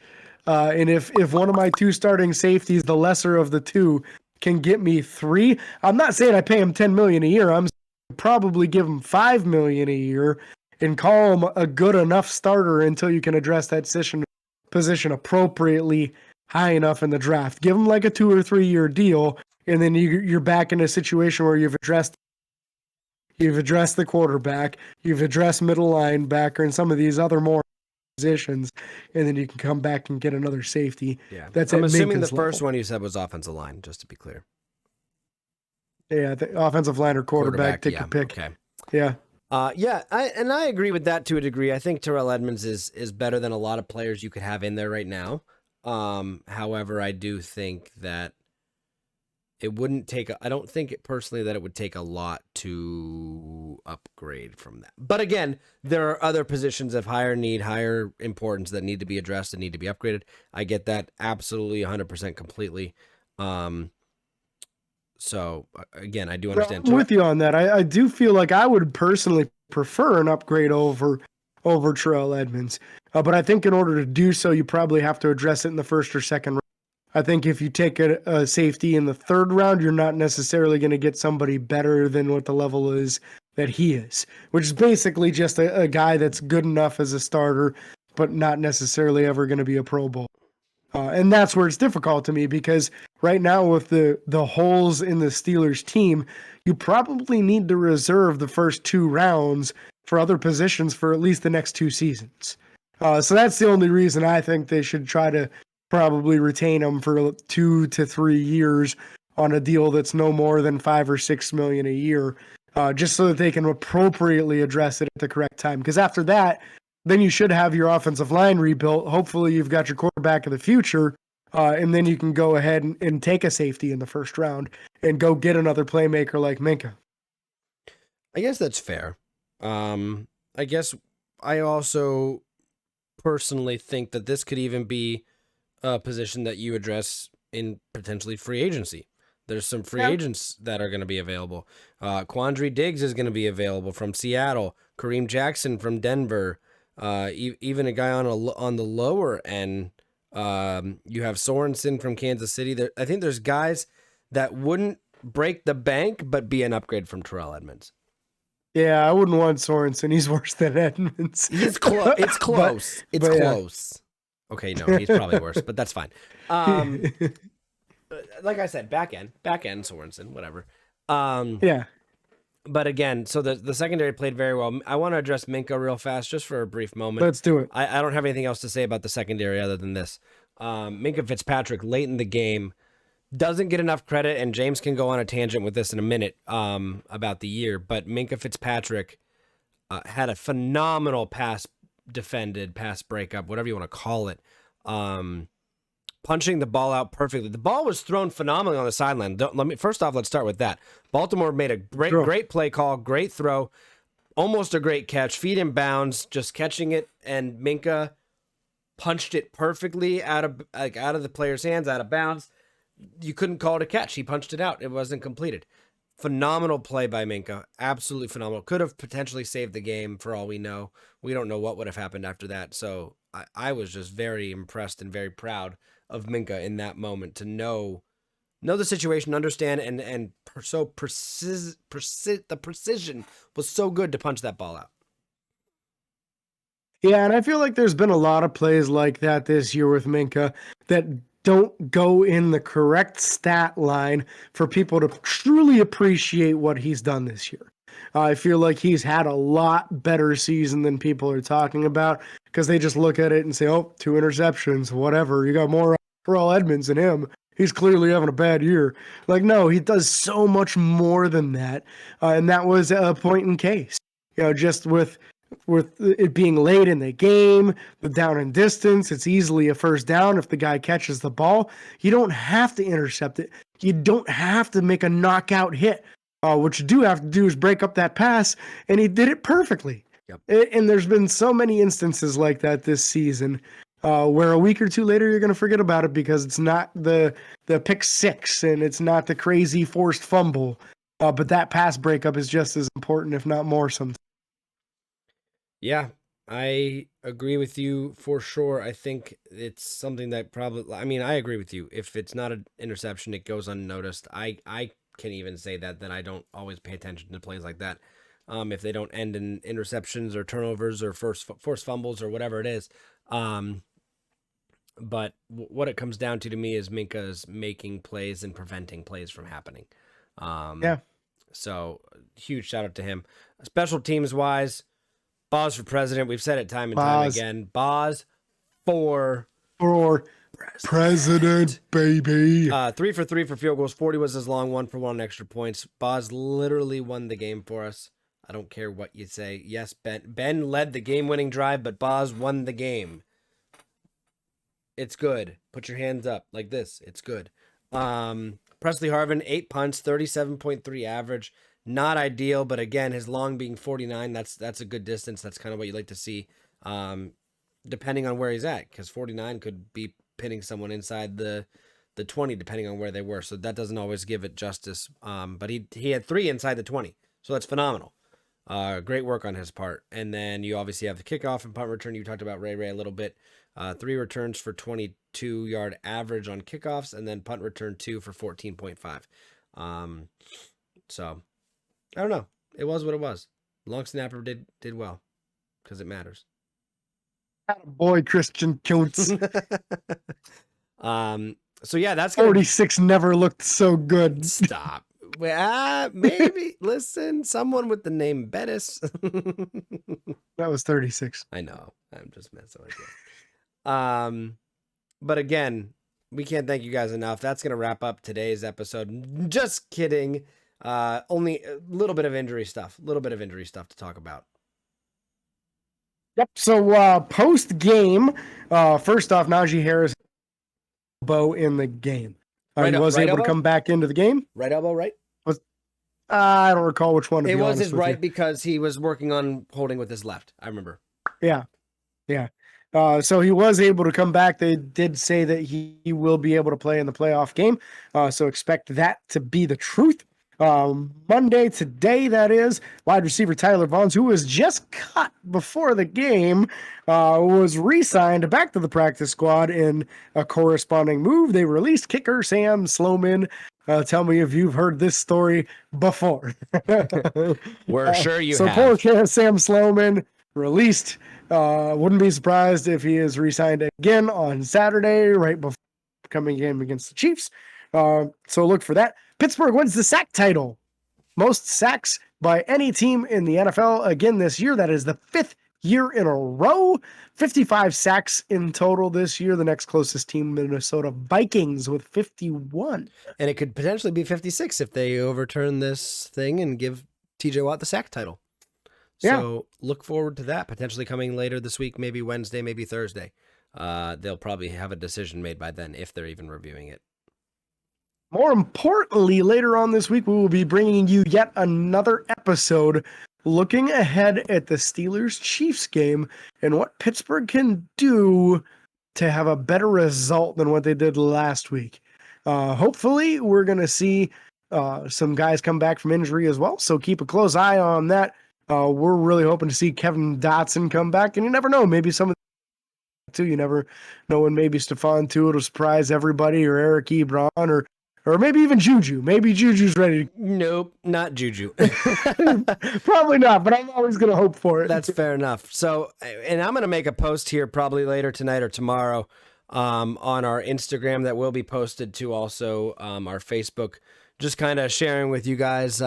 And if one of my 2 starting safeties, the lesser of the 2, can get me 3, I'm not saying I pay him $10 million a year. I'm probably give him $5 million a year and call him a good enough starter until you can address that position appropriately high enough in the draft. Give him like a 2 or 3 year deal, and then you're back in a situation where you've addressed the quarterback, you've addressed middle linebacker, and some of these other more positions, and then you can come back and get another safety. Yeah, that's I'm assuming the first one you said was offensive line, just to be clear. Yeah, the offensive line or quarterback take your pick. Okay. Yeah. I agree with that to a degree. I think Terrell Edmonds is better than a lot of players you could have in there right now. However, I do think that it wouldn't take. I don't think personally that it would take a lot to upgrade from that. But again, there are other positions of higher need, higher importance that need to be addressed and need to be upgraded. I get that absolutely 100% completely. So again, I do understand. I'm with you on that. I do feel like I would personally prefer an upgrade over Terrell Edmonds. But I think in order to do so, you probably have to address it in the first or second round. I think if you take a safety in the 3rd round, you're not necessarily going to get somebody better than what the level is that he is, which is basically just a guy that's good enough as a starter, but not necessarily ever going to be a Pro Bowl. And that's where it's difficult to me, because right now with the holes in the Steelers team, you probably need to reserve the first 2 rounds for other positions for at least the next 2 seasons. So that's the only reason I think they should try to probably retain him for 2 to 3 years on a deal that's no more than $5 or $6 million a year, just so that they can appropriately address it at the correct time. Because after that, then you should have your offensive line rebuilt. Hopefully you've got your quarterback of the future, and then you can go ahead and take a safety in the first round and go get another playmaker like Minka. I guess that's fair. I guess I also personally think that this could even be a position that you address in potentially free agency. There's some free Yeah. agents that are going to be available. Quandre Diggs is going to be available from Seattle. Kareem Jackson from Denver. Even a guy on the lower end. You have Sorensen from Kansas City. I think there's guys that wouldn't break the bank, but be an upgrade from Terrell Edmonds. Yeah, I wouldn't want Sorensen. He's worse than Edmonds. He's close. It's close. It's yeah. close. Okay, no, he's probably worse, but that's fine. Like I said, back end Sorensen, whatever. Yeah. But again, so the secondary played very well. I want to address Minka real fast, just for a brief moment. Let's do it. I don't have anything else to say about the secondary other than this. Minka Fitzpatrick, late in the game, doesn't get enough credit, and James can go on a tangent with this in a minute about the year, but Minka Fitzpatrick had a phenomenal pass breakup, whatever you want to call it. Punching the ball out perfectly. The ball was thrown phenomenally on the sideline. First off, let's start with that. Baltimore made a great play call, great throw, almost a great catch, feet in bounds, just catching it, and Minka punched it perfectly out of the player's hands, out of bounds. You couldn't call it a catch. He punched it out. It wasn't completed. Phenomenal play by Minka. Absolutely phenomenal. Could have potentially saved the game for all we know. We don't know what would have happened after that. So I was just very impressed and very proud of Minka in that moment to know the situation, understand, and the precision was so good to punch that ball out. Yeah, and I feel like there's been a lot of plays like that this year with Minka that don't go in the correct stat line for people to truly appreciate what he's done this year. I feel like he's had a lot better season than people are talking about because they just look at it and say, oh, 2 interceptions, whatever. You got more Terrell Edmonds than him. He's clearly having a bad year. Like, no, he does so much more than that. And that was a point in case. Just with it being late in the game, the down and distance, it's easily a first down if the guy catches the ball. You don't have to intercept it. You don't have to make a knockout hit. What you do have to do is break up that pass, and he did it perfectly. Yep. And there's been so many instances like that this season where a week or two later you're going to forget about it because it's not the pick six and it's not the crazy forced fumble. But that pass breakup is just as important, if not more sometimes. Yeah, I agree with you for sure. I think it's something that I agree with you. If it's not an interception, it goes unnoticed. I can even say that I don't always pay attention to plays like that. If they don't end in interceptions or turnovers or forced fumbles or whatever it is. But what it comes down to me is Minka's making plays and preventing plays from happening. Yeah. So huge shout out to him. Special teams wise, Boz for president. We've said it time and time again. Boz for president, baby. 3 for 3 for field goals. 40 was his long, 1 for 1 extra points. Boz literally won the game for us. I don't care what you say. Yes, Ben led the game-winning drive, but Boz won the game. It's good. Put your hands up like this. It's good. Presley Harvin, 8 punts, 37.3 average. Not ideal, but again, his long being 49, that's a good distance. That's kind of what you like to see, depending on where he's at, because 49 could be pinning someone inside the 20, depending on where they were. So that doesn't always give it justice. But he had 3 inside the 20, so that's phenomenal. Great work on his part. And then you obviously have the kickoff and punt return. You talked about Ray a little bit. 3 returns for 22-yard average on kickoffs, and then punt return 2 for 14.5. So I don't know. It was what it was. Long snapper did well because it matters. Boy, Christian Kuntz. So yeah, that's 46 never looked so good. Stop. Maybe listen. Someone with the name Bettis. That was 36. I know. I'm just messing with you. But again, we can't thank you guys enough. That's gonna wrap up today's episode. Just kidding. Only a little bit of injury stuff. To talk about. Yep. So post game, first off, Najee Harris elbow in the game. He was able to come back into the game. Right elbow, right? I don't recall which one, to It be was honest his with right you. because he was working on holding with his left. I remember. Yeah. Yeah. So he was able to come back. They did say that he will be able to play in the playoff game. So expect that to be the truth. Monday, today, that is, wide receiver Tyler Vaughns, who was just cut before the game, was re-signed back to the practice squad in a corresponding move. They released kicker Sam Sloman. Tell me if you've heard this story before. We're sure you so have. poor Sam Sloman released. Wouldn't be surprised if he is re-signed again on Saturday, right before coming game against the Chiefs. So look for that. Pittsburgh wins the sack title. Most sacks by any team in the NFL again this year. That is the 5th year in a row. 55 sacks in total this year. The next closest team, Minnesota Vikings, with 51. And it could potentially be 56 if they overturn this thing and give TJ Watt the sack title. So look forward to that potentially coming later this week, maybe Wednesday, maybe Thursday. They'll probably have a decision made by then if they're even reviewing it. More importantly, later on this week, we will be bringing you yet another episode looking ahead at the Steelers-Chiefs game and what Pittsburgh can do to have a better result than what they did last week. Hopefully, we're going to see some guys come back from injury as well, so keep a close eye on that. We're really hoping to see Kevin Dotson come back, and you never know, maybe some of too. You never know when maybe Stephon Tuitt will surprise everybody, or Eric Ebron, or maybe even Juju. Maybe Juju's ready. Nope, not Juju. Probably not, but I'm always going to hope for it. That's fair enough. So, and I'm going to make a post here probably later tonight or tomorrow on our Instagram that will be posted to also our Facebook, just kind of sharing with you guys,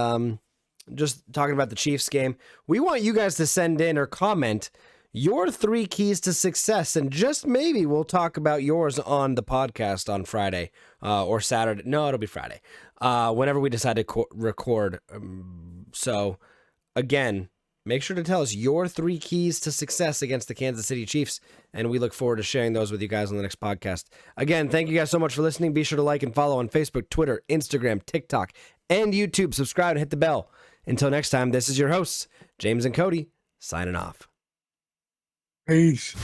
just talking about the Chiefs game. We want you guys to send in or comment your 3 keys to success, and just maybe we'll talk about yours on the podcast on Friday or Saturday. No, it'll be Friday, whenever we decide to record. So, again, make sure to tell us your 3 keys to success against the Kansas City Chiefs, and we look forward to sharing those with you guys on the next podcast. Again, thank you guys so much for listening. Be sure to like and follow on Facebook, Twitter, Instagram, TikTok, and YouTube. Subscribe and hit the bell. Until next time, this is your hosts, James and Cody, signing off. Peace.